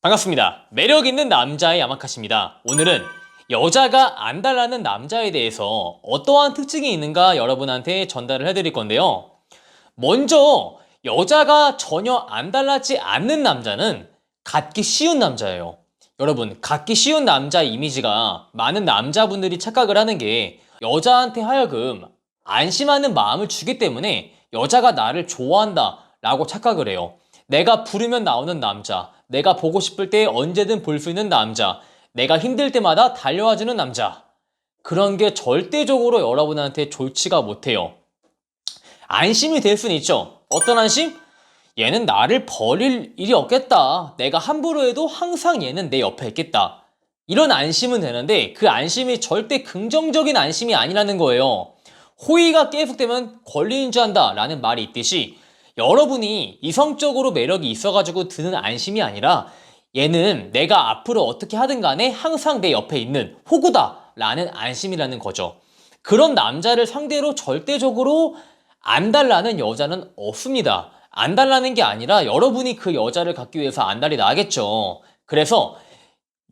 반갑습니다. 매력 있는 남자의 야마카시입니다. 오늘은 여자가 안 달라는 남자에 대해서 어떠한 특징이 있는가 여러분한테 전달을 해드릴 건데요. 먼저 여자가 전혀 안 달라지 않는 남자는 갖기 쉬운 남자예요. 여러분, 갖기 쉬운 남자 이미지가 많은 남자분들이 착각을 하는 게 여자한테 하여금 안심하는 마음을 주기 때문에 여자가 나를 좋아한다 라고 착각을 해요. 내가 부르면 나오는 남자, 내가 보고 싶을 때 언제든 볼 수 있는 남자, 내가 힘들 때마다 달려와주는 남자. 그런 게 절대적으로 여러분한테 좋지가 못해요. 안심이 될 수는 있죠. 어떤 안심? 얘는 나를 버릴 일이 없겠다. 내가 함부로 해도 항상 얘는 내 옆에 있겠다. 이런 안심은 되는데 그 안심이 절대 긍정적인 안심이 아니라는 거예요. 호의가 계속되면 권리인 줄 안다 라는 말이 있듯이 여러분이 이성적으로 매력이 있어가지고 드는 안심이 아니라 얘는 내가 앞으로 어떻게 하든 간에 항상 내 옆에 있는 호구다 라는 안심이라는 거죠. 그런 남자를 상대로 절대적으로 안 달라는 여자는 없습니다. 안 달라는 게 아니라 여러분이 그 여자를 갖기 위해서 안 달이 나겠죠. 그래서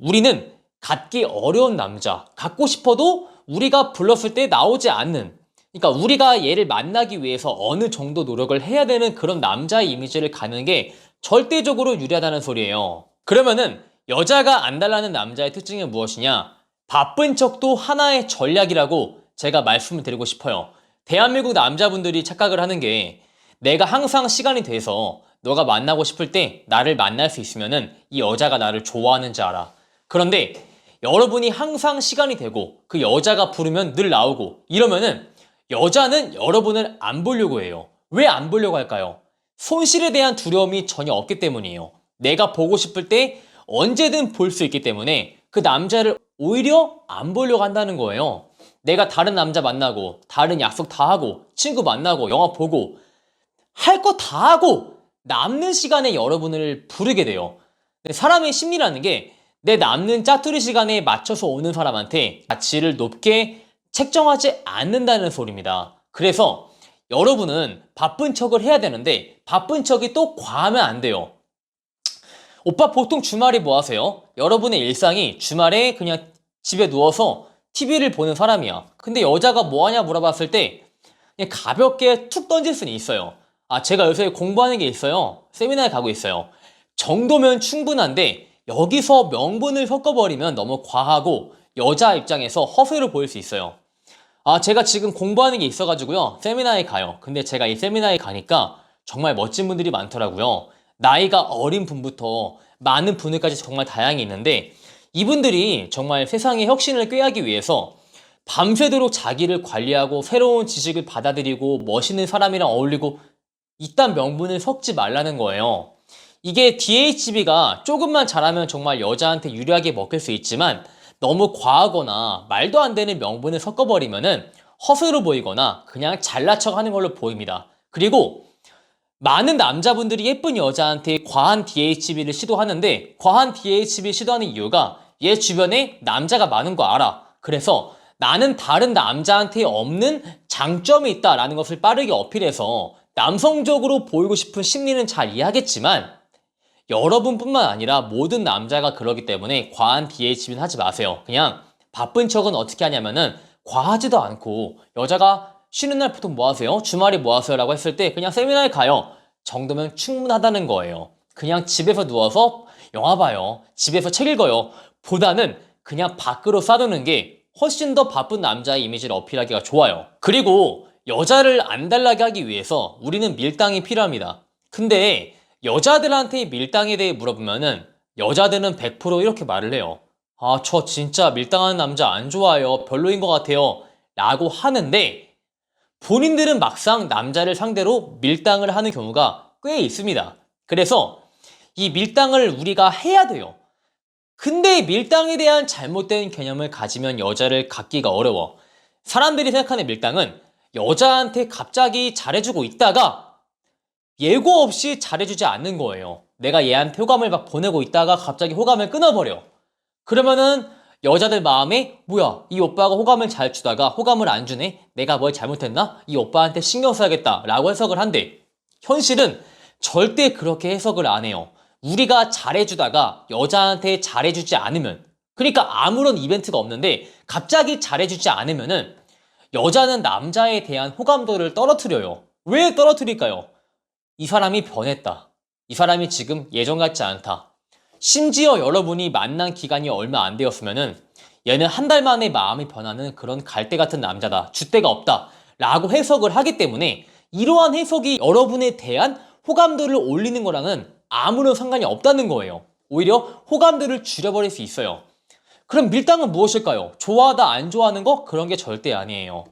우리는 갖기 어려운 남자, 갖고 싶어도 우리가 불렀을 때 나오지 않는, 그러니까 우리가 얘를 만나기 위해서 어느 정도 노력을 해야 되는 그런 남자의 이미지를 가는 게 절대적으로 유리하다는 소리예요. 그러면은 여자가 안 달라는 남자의 특징이 무엇이냐? 바쁜 척도 하나의 전략이라고 제가 말씀을 드리고 싶어요. 대한민국 남자분들이 착각을 하는 게 내가 항상 시간이 돼서 너가 만나고 싶을 때 나를 만날 수 있으면은 이 여자가 나를 좋아하는지 알아. 그런데 여러분이 항상 시간이 되고 그 여자가 부르면 늘 나오고 이러면은 여자는 여러분을 안 보려고 해요. 왜 안 보려고 할까요? 손실에 대한 두려움이 전혀 없기 때문이에요. 내가 보고 싶을 때 언제든 볼 수 있기 때문에 그 남자를 오히려 안 보려고 한다는 거예요. 내가 다른 남자 만나고 다른 약속 다 하고 친구 만나고 영화 보고 할 거 다 하고 남는 시간에 여러분을 부르게 돼요. 근데 사람의 심리라는 게 내 남는 짜투리 시간에 맞춰서 오는 사람한테 가치를 높게 책정하지 않는다는 소리입니다. 그래서 여러분은 바쁜 척을 해야 되는데 바쁜 척이 또 과하면 안 돼요. 오빠 보통 주말에 뭐 하세요? 여러분의 일상이 주말에 그냥 집에 누워서 TV를 보는 사람이야. 근데 여자가 뭐 하냐 물어봤을 때 그냥 가볍게 툭 던질 수는 있어요. 아, 제가 요새 공부하는 게 있어요. 세미나에 가고 있어요. 정도면 충분한데 여기서 명분을 섞어버리면 너무 과하고 여자 입장에서 허세로 보일 수 있어요. 아, 제가 지금 공부하는 게 있어가지고요. 세미나에 가요. 근데 제가 이 세미나에 가니까 정말 멋진 분들이 많더라고요. 나이가 어린 분부터 많은 분들까지 정말 다양히 있는데 이분들이 정말 세상의 혁신을 꾀하기 위해서 밤새도록 자기를 관리하고 새로운 지식을 받아들이고 멋있는 사람이랑 어울리고 이딴 명분을 섞지 말라는 거예요. 이게 DHB가 조금만 잘하면 정말 여자한테 유리하게 먹힐 수 있지만 너무 과하거나 말도 안 되는 명분을 섞어버리면은 허세로 보이거나 그냥 잘난 척 하는 걸로 보입니다. 그리고 많은 남자분들이 예쁜 여자한테 과한 DHB를 시도하는데 과한 DHB 시도하는 이유가 얘 주변에 남자가 많은 거 알아. 그래서 나는 다른 남자한테 없는 장점이 있다라는 것을 빠르게 어필해서 남성적으로 보이고 싶은 심리는 잘 이해하겠지만 여러분뿐만 아니라 모든 남자가 그러기 때문에 과한 DHB는 하지 마세요. 그냥 바쁜 척은 어떻게 하냐면은 과하지도 않고 여자가 쉬는 날 보통 뭐 하세요? 주말에 뭐 하세요? 라고 했을 때 그냥 세미나에 가요. 정도면 충분하다는 거예요. 그냥 집에서 누워서 영화 봐요. 집에서 책 읽어요. 보다는 그냥 밖으로 싸드는 게 훨씬 더 바쁜 남자의 이미지를 어필하기가 좋아요. 그리고 여자를 안 달라게 하기 위해서 우리는 밀당이 필요합니다. 근데 여자들한테 밀당에 대해 물어보면은 여자들은 100% 이렇게 말을 해요. 아, 저 진짜 밀당하는 남자 안 좋아해요. 별로인 것 같아요. 라고 하는데 본인들은 막상 남자를 상대로 밀당을 하는 경우가 꽤 있습니다. 그래서 이 밀당을 우리가 해야 돼요. 근데 밀당에 대한 잘못된 개념을 가지면 여자를 갖기가 어려워. 사람들이 생각하는 밀당은 여자한테 갑자기 잘해주고 있다가 예고 없이 잘해주지 않는 거예요. 내가 얘한테 호감을 막 보내고 있다가 갑자기 호감을 끊어버려. 그러면은 여자들 마음에 뭐야, 이 오빠가 호감을 잘 주다가 호감을 안 주네? 내가 뭘 잘못했나? 이 오빠한테 신경 써야겠다 라고 해석을 한대. 현실은 절대 그렇게 해석을 안 해요. 우리가 잘해주다가 여자한테 잘해주지 않으면, 그러니까 아무런 이벤트가 없는데 갑자기 잘해주지 않으면은 여자는 남자에 대한 호감도를 떨어뜨려요. 왜 떨어뜨릴까요? 이 사람이 변했다. 이 사람이 지금 예전 같지 않다. 심지어 여러분이 만난 기간이 얼마 안 되었으면은 얘는 한 달 만에 마음이 변하는 그런 갈대 같은 남자다. 줏대가 없다. 라고 해석을 하기 때문에 이러한 해석이 여러분에 대한 호감도를 올리는 거랑은 아무런 상관이 없다는 거예요. 오히려 호감도를 줄여버릴 수 있어요. 그럼 밀당은 무엇일까요? 좋아하다 안 좋아하는 거? 그런 게 절대 아니에요.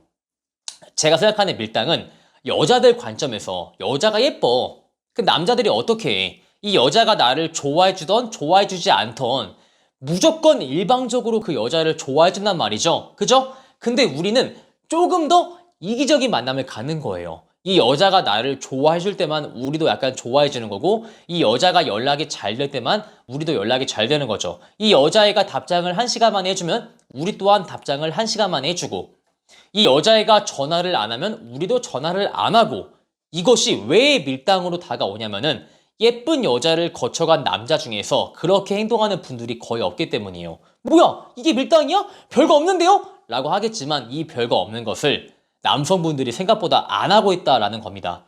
제가 생각하는 밀당은 여자들 관점에서 여자가 예뻐. 그 남자들이 어떻게 해? 이 여자가 나를 좋아해주던 좋아해주지 않던 무조건 일방적으로 그 여자를 좋아해준단 말이죠. 그죠? 근데 우리는 조금 더 이기적인 만남을 갖는 거예요. 이 여자가 나를 좋아해줄 때만 우리도 약간 좋아해주는 거고, 이 여자가 연락이 잘 될 때만 우리도 연락이 잘 되는 거죠. 이 여자애가 답장을 1시간 만에 해주면 우리 또한 답장을 1시간 만에 해주고, 이 여자애가 전화를 안 하면 우리도 전화를 안 하고, 이것이 왜 밀당으로 다가오냐면은 예쁜 여자를 거쳐간 남자 중에서 그렇게 행동하는 분들이 거의 없기 때문이에요. 뭐야, 이게 밀당이야? 별거 없는데요? 라고 하겠지만 이 별거 없는 것을 남성분들이 생각보다 안 하고 있다라는 겁니다.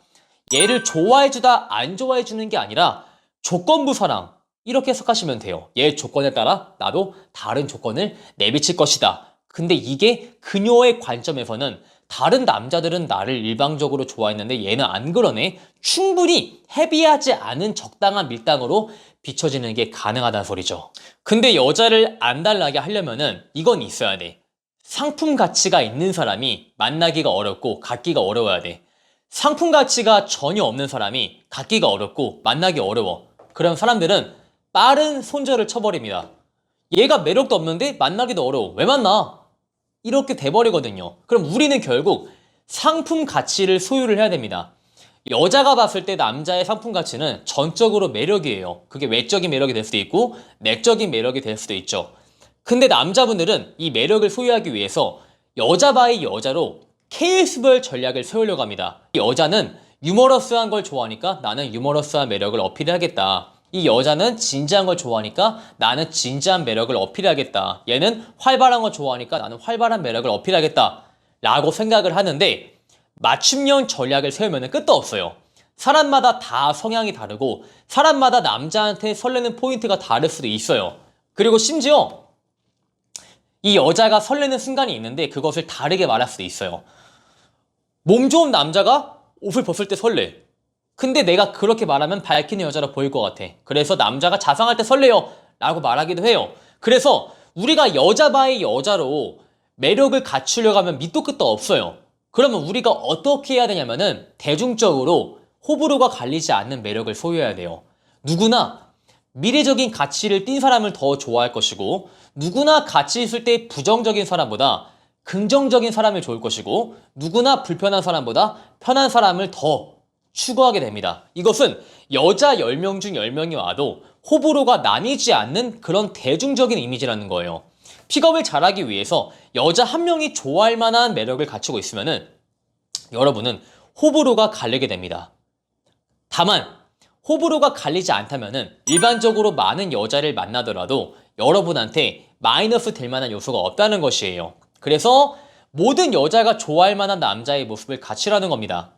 얘를 좋아해주다 안 좋아해주는 게 아니라 조건부 사랑, 이렇게 해석하시면 돼요. 얘 조건에 따라 나도 다른 조건을 내비칠 것이다. 근데 이게 그녀의 관점에서는 다른 남자들은 나를 일방적으로 좋아했는데 얘는 안 그러네. 충분히 헤비하지 않은 적당한 밀당으로 비춰지는 게 가능하다는 소리죠. 근데 여자를 안달나게 하려면은 이건 있어야 돼. 상품 가치가 있는 사람이 만나기가 어렵고 갖기가 어려워야 돼. 상품 가치가 전혀 없는 사람이 갖기가 어렵고 만나기 어려워. 그럼 사람들은 빠른 손절을 쳐버립니다. 얘가 매력도 없는데 만나기도 어려워. 왜 만나? 이렇게 돼버리거든요. 그럼 우리는 결국 상품 가치를 소유를 해야 됩니다. 여자가 봤을 때 남자의 상품 가치는 전적으로 매력이에요. 그게 외적인 매력이 될 수도 있고 내적인 매력이 될 수도 있죠. 근데 남자분들은 이 매력을 소유하기 위해서 여자 바이 여자로 케이스별 전략을 세우려고 합니다. 여자는 유머러스한 걸 좋아하니까 나는 유머러스한 매력을 어필해야겠다. 이 여자는 진지한 걸 좋아하니까 나는 진지한 매력을 어필하겠다. 얘는 활발한 걸 좋아하니까 나는 활발한 매력을 어필하겠다. 라고 생각을 하는데 맞춤형 전략을 세우면 끝도 없어요. 사람마다 다 성향이 다르고 사람마다 남자한테 설레는 포인트가 다를 수도 있어요. 그리고 심지어 이 여자가 설레는 순간이 있는데 그것을 다르게 말할 수도 있어요. 몸 좋은 남자가 옷을 벗을 때 설레. 근데 내가 그렇게 말하면 밝히는 여자로 보일 것 같아. 그래서 남자가 자상할 때 설레요 라고 말하기도 해요. 그래서 우리가 여자 바이 여자로 매력을 갖추려고 하면 밑도 끝도 없어요. 그러면 우리가 어떻게 해야 되냐면은 대중적으로 호불호가 갈리지 않는 매력을 소유해야 돼요. 누구나 미래적인 가치를 띈 사람을 더 좋아할 것이고, 누구나 가치 있을 때 부정적인 사람보다 긍정적인 사람이 좋을 것이고, 누구나 불편한 사람보다 편한 사람을 더 추구하게 됩니다. 이것은 여자 10명 중 10명이 와도 호불호가 나뉘지 않는 그런 대중적인 이미지라는 거예요. 픽업을 잘하기 위해서 여자 한 명이 좋아할 만한 매력을 갖추고 있으면은 여러분은 호불호가 갈리게 됩니다. 다만 호불호가 갈리지 않다면은 일반적으로 많은 여자를 만나더라도 여러분한테 마이너스 될 만한 요소가 없다는 것이에요. 그래서 모든 여자가 좋아할 만한 남자의 모습을 갖추라는 겁니다.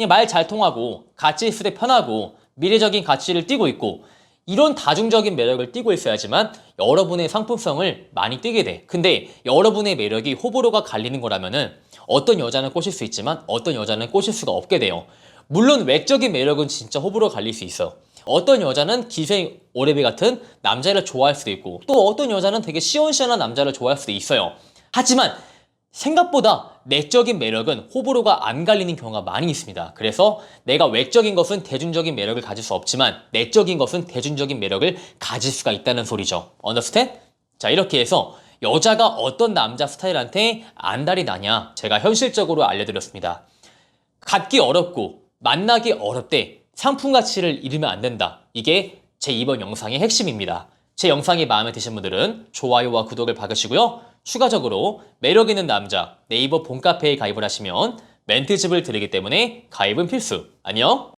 말 잘 통하고 가치 있을 때 편하고 미래적인 가치를 띠고 있고 이런 다중적인 매력을 띠고 있어야지만 여러분의 상품성을 많이 띠게 돼. 근데 여러분의 매력이 호불호가 갈리는 거라면은 어떤 여자는 꼬실 수 있지만 어떤 여자는 꼬실 수가 없게 돼요. 물론 외적인 매력은 진짜 호불호가 갈릴 수 있어. 어떤 여자는 기생 오래비 같은 남자를 좋아할 수도 있고 또 어떤 여자는 되게 시원시원한 남자를 좋아할 수도 있어요. 하지만 생각보다 내적인 매력은 호불호가 안 갈리는 경우가 많이 있습니다. 그래서 내가 외적인 것은 대중적인 매력을 가질 수 없지만 내적인 것은 대중적인 매력을 가질 수가 있다는 소리죠. Understand? 자, 이렇게 해서 여자가 어떤 남자 스타일한테 안달이 나냐 제가 현실적으로 알려드렸습니다. 갖기 어렵고 만나기 어렵대 상품 가치를 잃으면 안 된다. 이게 제 이번 영상의 핵심입니다. 제 영상이 마음에 드신 분들은 좋아요와 구독을 박으시고요. 추가적으로 매력 있는 남자 네이버 봄카페에 가입을 하시면 멘트집을 드리기 때문에 가입은 필수. 안녕.